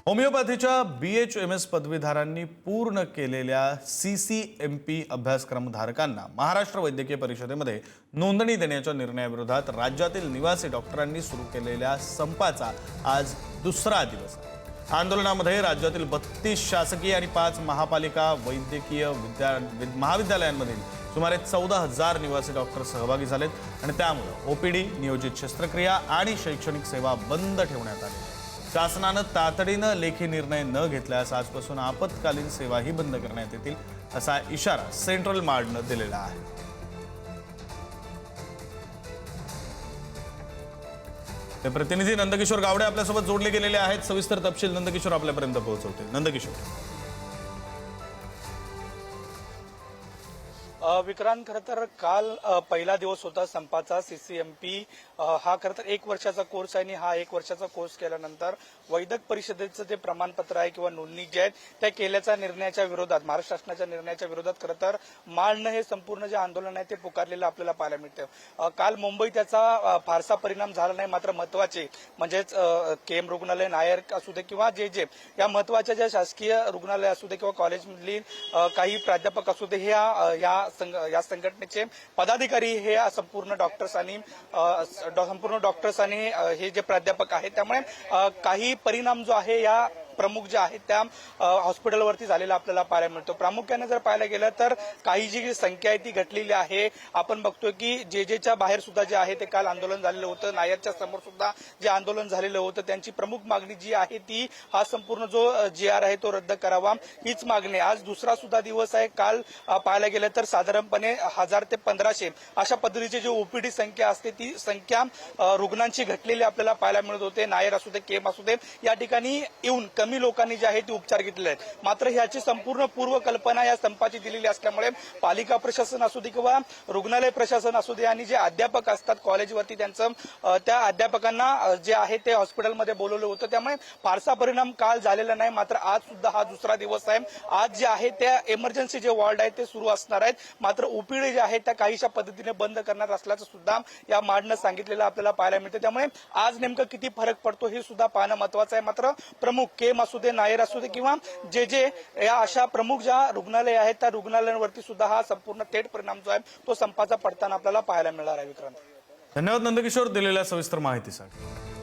होमिओपॅथीच्या BHMS पदवीधारांनी पूर्ण केलेल्या CCMP अभ्यासक्रमधारकांना Maharashtra वैद्यकीय परिषदेमध्ये नोंदणी देण्याच्या निर्णयाविरोधात राज्यातील निवासी डॉक्टरांनी सुरू केलेल्या संपाचा आज दुसरा दिवस आहे। आंदोलनामध्ये राज्यातील 32 शासकीय आणि 5 महापालिका वैद्यकीय महाविद्यालयांमधील सुमारे 14,000 निवासी डॉक्टर सहभागी झालेत आणि त्यामुळे OPD, नियोजित शस्त्रक्रिया आणि शैक्षणिक सेवा बंद ठेवण्यात आली। शासनाने तातडीने लेखी निर्णय न घेतल्यास आजपासून आपत्कालीन सेवाही बंद करण्यात येतील असा इशारा सेंट्रल मार्डने दिलेला आहे। ते प्रतिनिधी नंदकिशोर गावडे आपल्यासोबत जोडले गेलेले आहेत। सविस्तर तपशील नंदकिशोर आपल्यापर्यंत पोहोचवतील। नंदकिशोर। विक्रांत, खरं तर काल पहिला दिवस होता संपाचा। CCMP हा खरं तर 1 वर्षाचा कोर्स आहे आणि हा 1 वर्षाचा कोर्स केल्यानंतर वैद्यक परिषदेचं जे प्रमाणपत्र आहे किंवा नोंदणी जी आहे त्या केल्याच्या निर्णयाच्या विरोधात, महाराष्ट्र शासनाच्या निर्णयाच्या विरोधात खरं तर माडनं हे संपूर्ण जे आंदोलन आहे ते पुकारलेलं आपल्याला पाहायला मिळतं। काल मुंबईत त्याचा फारसा परिणाम झाला नाही, मात्र महत्वाचे म्हणजेच KM रुग्णालय, नायर असू दे किंवा जे या महत्वाच्या ज्या शासकीय रुग्णालय असू दे किंवा कॉलेजमधली काही प्राध्यापक असू दे, या संघटनेचे पदाधिकारी हे संपूर्ण डॉक्टर्स आणि हे जे प्राध्यापक आहेत, त्यामुळे काही परिणाम जो आहे या प्रमुख जे आहेत त्या हॉस्पिटलवरती झालेला आपल्याला पाहायला मिळतो। प्रामुख्याने जर पाहायला गेलं तर काही जी संख्या आहे ती घटलेली आहे। आपण बघतोय की जेच्या बाहेर सुद्धा जे आहे ते काल आंदोलन झालेलं होतं, नायरच्या समोर सुद्धा जे आंदोलन झालेलं होतं, त्यांची प्रमुख मागणी जी आहे ती हा संपूर्ण जो GR आहे तो रद्द करावा हीच मागणी। आज दुसरा सुद्धा दिवस आहे। काल पाहायला गेलं तर साधारणपणे 1000 ते 1500 अशा पद्धतीची जी OPD संख्या असते ती संख्या रुग्णांची घटलेली आपल्याला पाहायला मिळत होते। नायर असू दे, KM असू दे, या ठिकाणी येऊन कमी लोकांनी जे आहे ते उपचार घेतलेले आहेत। मात्र ह्याची संपूर्ण पूर्वकल्पना या संपाची दिलेली असल्यामुळे पालिका प्रशासन असू दे किंवा रुग्णालय प्रशासन असू दे आणि जे अध्यापक असतात कॉलेजवरती त्यांचं त्या अध्यापकांना जे आहे ते हॉस्पिटलमध्ये बोलवलं होतं, त्यामुळे फारसा परिणाम काल झालेला नाही। मात्र आज सुद्धा हा दुसरा दिवस आहे। आज जे आहे त्या इमर्जन्सी जे वॉर्ड आहे ते सुरू असणार आहेत, मात्र OPD जे आहे त्या काहीशा पद्धतीने बंद करणार असल्याचं सुद्धा या मार्डनं सांगितलेलं आपल्याला पाहायला मिळतं। त्यामुळे आज नेमकं किती फरक पडतो हे सुद्धा पाहणं महत्वाचं आहे। मात्र प्रमुख KM असू दे, नायर असू दे किंवा जे या अशा प्रमुख ज्या रुग्णालय आहेत त्या रुग्णालयांवरती सुद्धा हा संपूर्ण थेट परिणाम जो आहे तो संपाचा पडताना आपल्याला पाहायला मिळणार आहे। विक्रांत, धन्यवाद नंदकिशोर दिलेल्या सविस्तर माहितीसाठी।